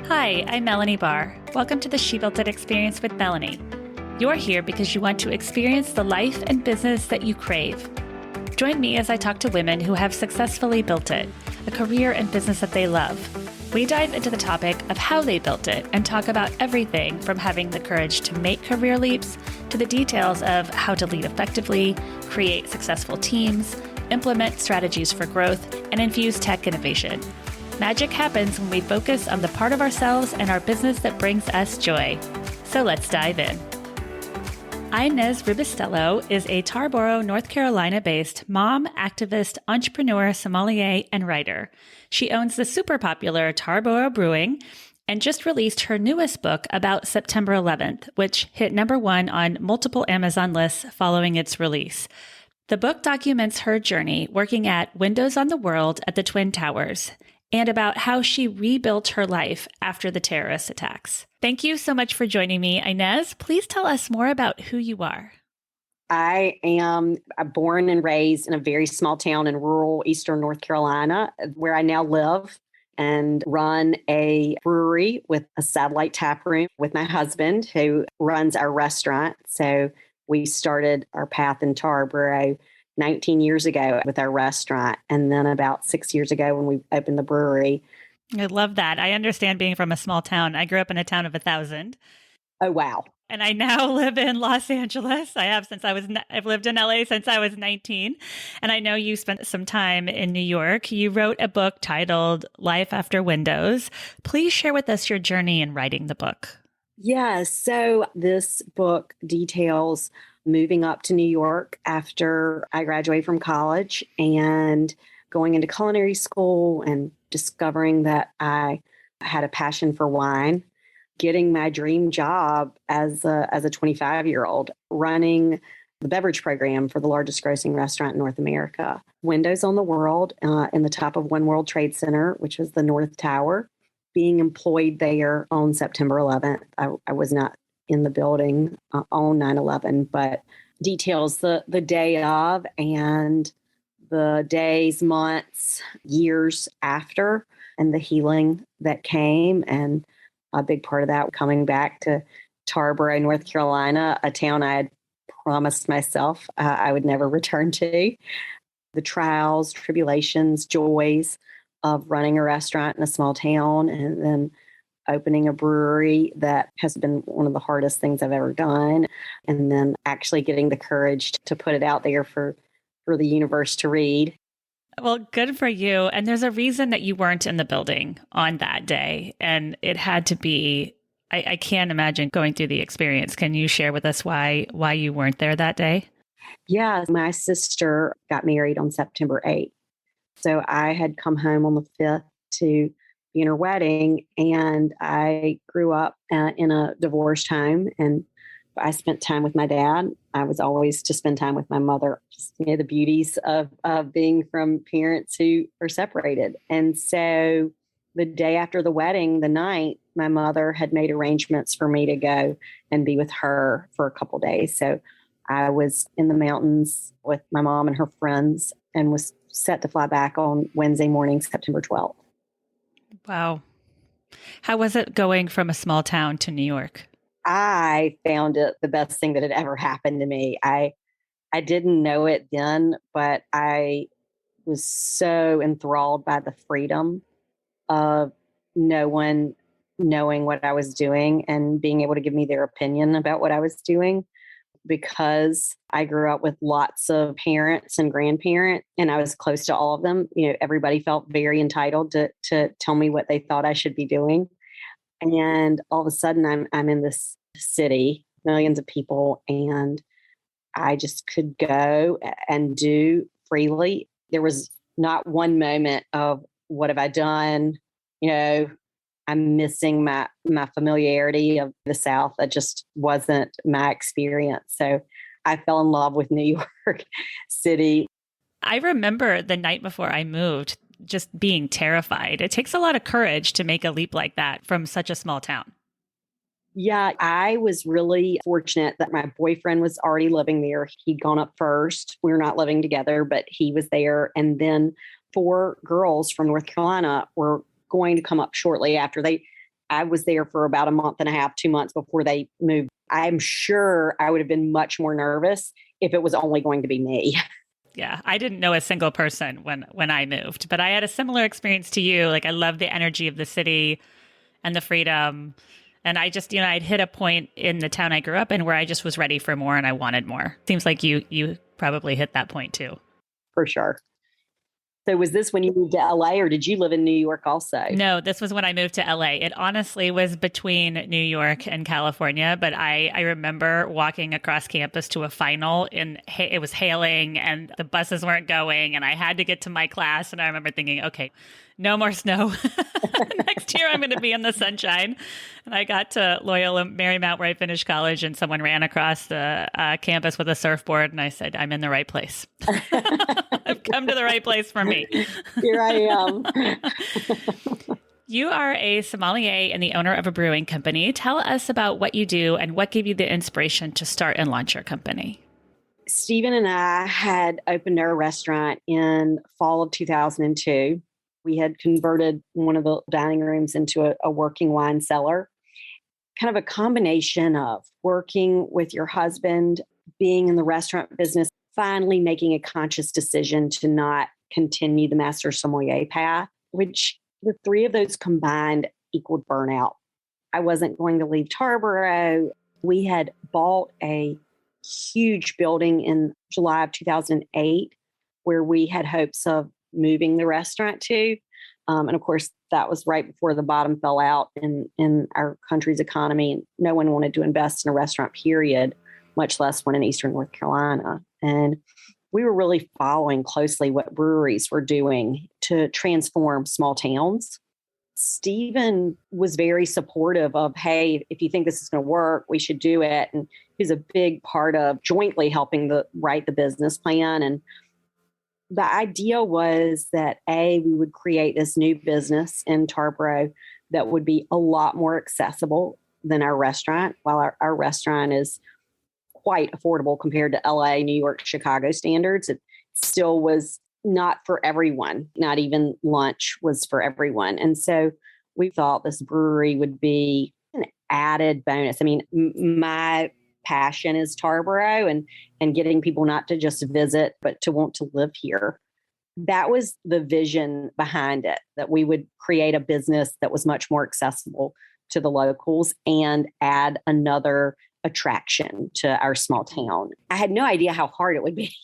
Hi, I'm Melanie Barr. Welcome to the She Built It Experience with Melanie. You're here because you want to experience the life and business that you crave. Join me as I talk to women who have successfully built it, a career and business that they love. We dive into the topic of how they built it and talk about everything from having the courage to make career leaps to the details of how to lead effectively, create successful teams, implement strategies for growth, and infuse tech innovation. Magic happens when we focus on the part of ourselves and our business that brings us joy. So let's dive in. Inez Ribustello is a Tarboro, North Carolina-based mom, activist, entrepreneur, sommelier, and writer. She owns the super popular Tarboro Brewing and just released her newest book about September 11th, which hit #1 on multiple Amazon lists following its release. The book documents her journey working at Windows on the World at the Twin Towers and about how she rebuilt her life after the terrorist attacks. Thank you so much for joining me, Inez. Please tell us more about who you are. I am born and raised in a very small town in rural eastern North Carolina, where I now live and run a brewery with a satellite tap room with my husband, who runs our restaurant. So we started our path in Tarboro 19 years ago with our restaurant. And then about 6 years ago when we opened the brewery. I love that. I understand being from a small town. I grew up in a town of 1,000. Oh, wow. And I now live in Los Angeles. I've lived in LA since I was 19. And I know you spent some time in New York. You wrote a book titled Life After Windows. Please share with us your journey in writing the book. Yeah, so this book details moving up to New York after I graduated from college and going into culinary school and discovering that I had a passion for wine, getting my dream job as a 25-year-old, running the beverage program for the largest grossing restaurant in North America, Windows on the World in the top of One World Trade Center, which was the North Tower. Being employed there on September 11th. I was not in the building on 9/11, but details the day of and the days, months, years after, and the healing that came. And a big part of that coming back to Tarboro, North Carolina, a town I had promised myself I would never return to. The trials, tribulations, joys of running a restaurant in a small town and then opening a brewery that has been one of the hardest things I've ever done. And then actually getting the courage to put it out there for the universe to read. Well, good for you. And there's a reason that you weren't in the building on that day. And it had to be, I can't imagine going through the experience. Can you share with us why you weren't there that day? Yeah, my sister got married on September 8th. So I had come home on the 5th to be in her wedding, and I grew up in a divorced home, and I spent time with my dad. I was always to spend time with my mother, just, the beauties of being from parents who are separated. And so the day after the wedding, the night, my mother had made arrangements for me to go and be with her for a couple days. So I was in the mountains with my mom and her friends and was set to fly back on Wednesday morning, September 12th. Wow. How was it going from a small town to New York? I found it the best thing that had ever happened to me. I didn't know it then, but I was so enthralled by the freedom of no one knowing what I was doing and being able to give me their opinion about what I was doing. Because I grew up with lots of parents and grandparents, and I was close to all of them. Everybody felt very entitled to tell me what they thought I should be doing. And all of a sudden, I'm in this city, millions of people, and I just could go and do freely. There was not one moment of what have I done? I'm missing my familiarity of the South. That just wasn't my experience. So I fell in love with New York City. I remember the night before I moved, just being terrified. It takes a lot of courage to make a leap like that from such a small town. Yeah, I was really fortunate that my boyfriend was already living there. He'd gone up first. We were not living together, but he was there. And then 4 girls from North Carolina were going to come up shortly after. I was there for about a month and a half, 2 months before they moved. I'm sure I would have been much more nervous if it was only going to be me. Yeah, I didn't know a single person when I moved, but I had a similar experience to you. Like I love the energy of the city and the freedom. And I just, I'd hit a point in the town I grew up in where I just was ready for more and I wanted more. Seems like you probably hit that point too. For sure. So was this when you moved to LA or did you live in New York also? No, this was when I moved to LA. It honestly was between New York and California, but I remember walking across campus to a final and it was hailing and the buses weren't going and I had to get to my class. And I remember thinking, okay, no more snow. Next year I'm going to be in the sunshine. And I got to Loyola Marymount where I finished college and someone ran across the campus with a surfboard and I said, I'm in the right place. I've come to the right place for me. Here I am. You are a sommelier and the owner of a brewing company. Tell us about what you do and what gave you the inspiration to start and launch your company. Stephen and I had opened our restaurant in fall of 2002. We had converted one of the dining rooms into a working wine cellar. Kind of a combination of working with your husband, being in the restaurant business, finally making a conscious decision to not continue the master sommelier path, which the three of those combined equaled burnout. I wasn't going to leave Tarboro. We had bought a huge building in July of 2008 where we had hopes of moving the restaurant to. And of course, that was right before the bottom fell out in our country's economy. And no one wanted to invest in a restaurant, period, much less one in Eastern North Carolina. And we were really following closely what breweries were doing to transform small towns. Stephen was very supportive of, hey, if you think this is going to work, we should do it. And he's a big part of jointly helping write the business plan. And the idea was that, A, we would create this new business in Tarboro that would be a lot more accessible than our restaurant. While our restaurant is quite affordable compared to LA, New York, Chicago standards, it still was not for everyone. Not even lunch was for everyone. And so we thought this brewery would be an added bonus. I mean, my passion is Tarboro and getting people not to just visit, but to want to live here. That was the vision behind it, that we would create a business that was much more accessible to the locals and add another attraction to our small town. I had no idea how hard it would be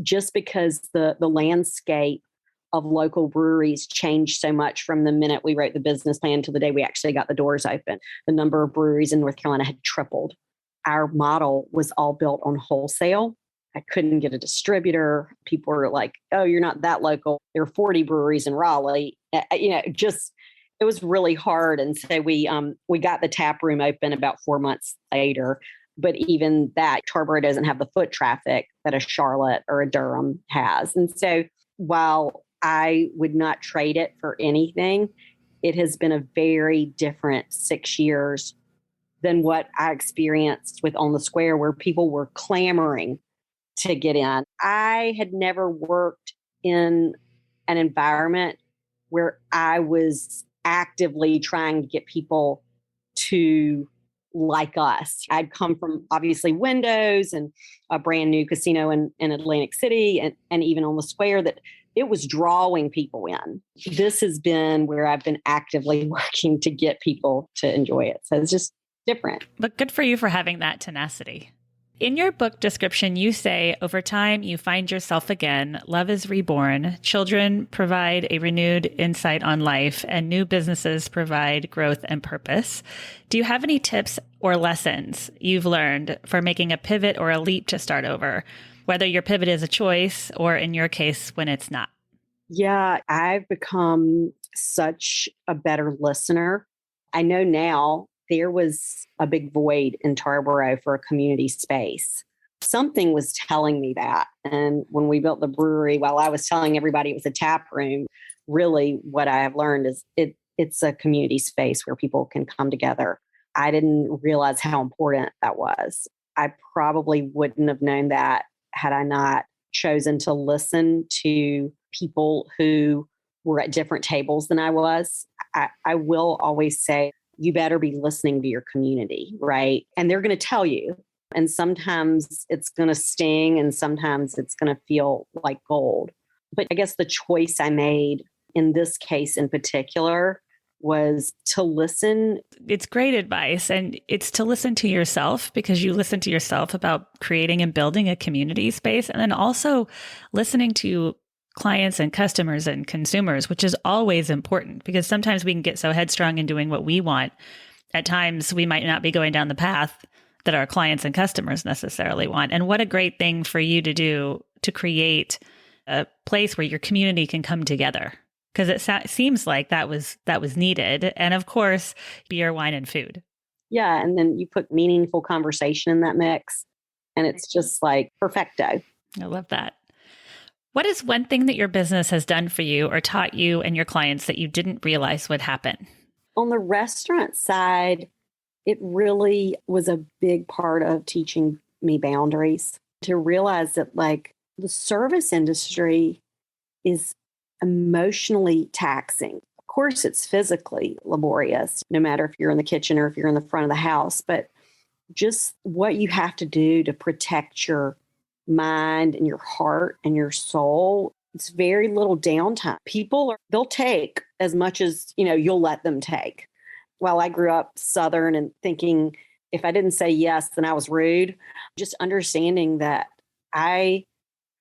just because the landscape of local breweries changed so much from the minute we wrote the business plan to the day we actually got the doors open. The number of breweries in North Carolina had tripled. Our model was all built on wholesale. I couldn't get a distributor. People were like, oh, you're not that local. There are 40 breweries in Raleigh. It was really hard. And so we got the tap room open about 4 months later. But even that, Tarboro doesn't have the foot traffic that a Charlotte or a Durham has. And so while I would not trade it for anything, it has been a very different 6 years than what I experienced with On the Square, where people were clamoring to get in. I had never worked in an environment where I was actively trying to get people to like us. I'd come from obviously Windows and a brand new casino in Atlantic City and even On the Square, that it was drawing people in. This has been where I've been actively working to get people to enjoy it. So it's just different. But good for you for having that tenacity. In your book description, you say, over time, you find yourself again. Love is reborn. Children provide a renewed insight on life, and new businesses provide growth and purpose. Do you have any tips or lessons you've learned for making a pivot or a leap to start over, whether your pivot is a choice or, in your case, when it's not? Yeah, I've become such a better listener. I know now there was a big void in Tarboro for a community space. Something was telling me that. And when we built the brewery, while I was telling everybody it was a tap room, really what I have learned is it's a community space where people can come together. I didn't realize how important that was. I probably wouldn't have known that had I not chosen to listen to people who were at different tables than I was. I will always say, you better be listening to your community, right? And they're going to tell you. And sometimes it's going to sting and sometimes it's going to feel like gold. But I guess the choice I made in this case in particular was to listen. It's great advice. And it's to listen to yourself, because you listen to yourself about creating and building a community space. And then also listening to clients and customers and consumers, which is always important, because sometimes we can get so headstrong in doing what we want. At times, we might not be going down the path that our clients and customers necessarily want. And what a great thing for you to do to create a place where your community can come together, because it seems like that was needed. And of course, beer, wine, and food. Yeah. And then you put meaningful conversation in that mix, and it's just like perfecto. I love that. What is one thing that your business has done for you or taught you and your clients that you didn't realize would happen? On the restaurant side, it really was a big part of teaching me boundaries, to realize that like the service industry is emotionally taxing. Of course, it's physically laborious, no matter if you're in the kitchen or if you're in the front of the house, but just what you have to do to protect your mind and your heart and your soul. It's very little downtime. They'll take as much as, you'll let them take. While I grew up Southern and thinking if I didn't say yes, then I was rude, just understanding that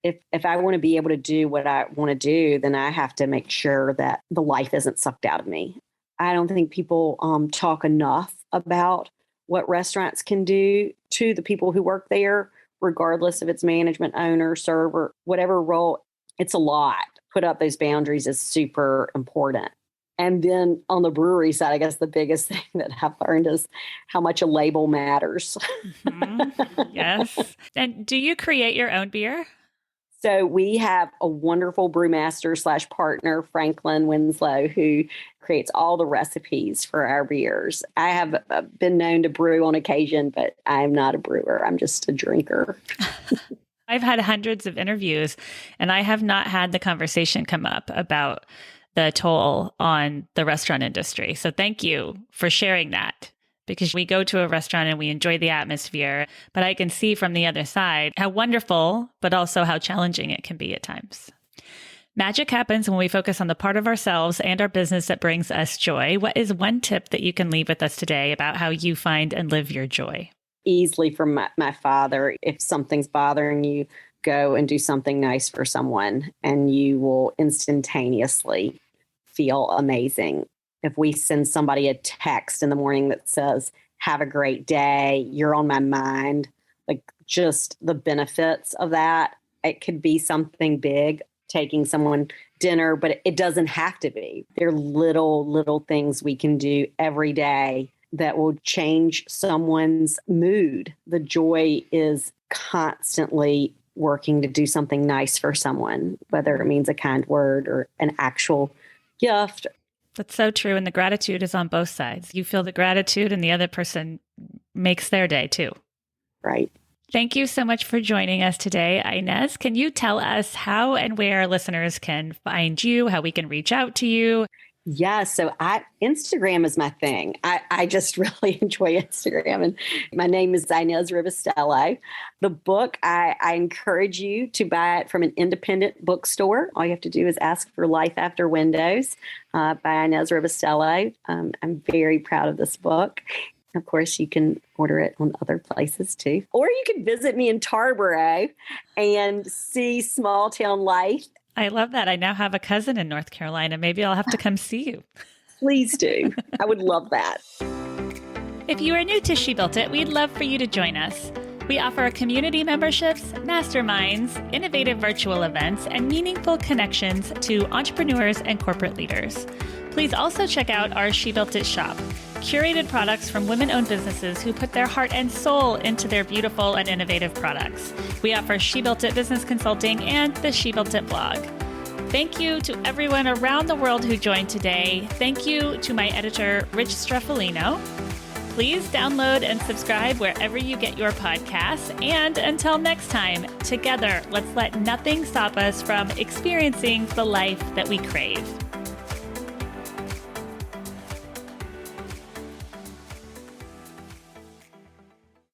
if I want to be able to do what I want to do, then I have to make sure that the life isn't sucked out of me. I don't think people talk enough about what restaurants can do to the people who work there, regardless if it's management, owner, server, whatever role. It's a lot. Put up those boundaries is super important. And then on the brewery side, I guess the biggest thing that I've learned is how much a label matters. Mm-hmm. Yes. And do you create your own beer? So we have a wonderful brewmaster / partner, Franklin Winslow, who creates all the recipes for our beers. I have been known to brew on occasion, but I'm not a brewer. I'm just a drinker. I've had hundreds of interviews, and I have not had the conversation come up about the toll on the restaurant industry. So thank you for sharing that, because we go to a restaurant and we enjoy the atmosphere, but I can see from the other side how wonderful, but also how challenging it can be at times. Magic happens when we focus on the part of ourselves and our business that brings us joy. What is one tip that you can leave with us today about how you find and live your joy? Easily from my father. If something's bothering you, go and do something nice for someone, and you will instantaneously feel amazing. If we send somebody a text in the morning that says, "Have a great day, you're on my mind," like just the benefits of that. It could be something big, taking someone dinner, but it doesn't have to be. There are little things we can do every day that will change someone's mood. The joy is constantly working to do something nice for someone, whether it means a kind word or an actual gift. That's so true. And the gratitude is on both sides. You feel the gratitude and the other person makes their day too. Right. Thank you so much for joining us today, Inez. Can you tell us how and where our listeners can find you, how we can reach out to you? Yeah, so Instagram is my thing. I just really enjoy Instagram. And my name is Inez Ribustello. The book, I encourage you to buy it from an independent bookstore. All you have to do is ask for Life After Windows by Inez Ribustello. I'm very proud of this book. Of course, you can order it on other places too. Or you can visit me in Tarboro and see small town life. I love that. I now have a cousin in North Carolina. Maybe I'll have to come see you. Please do. I would love that. If you are new to She Built It, we'd love for you to join us. We offer community memberships, masterminds, innovative virtual events, and meaningful connections to entrepreneurs and corporate leaders. Please also check out our She Built It shop, curated products from women-owned businesses who put their heart and soul into their beautiful and innovative products. We offer She Built It business consulting and the She Built It blog. Thank you to everyone around the world who joined today. Thank you to my editor, Rich Streffolino. Please download and subscribe wherever you get your podcasts. And until next time, together, let's let nothing stop us from experiencing the life that we crave.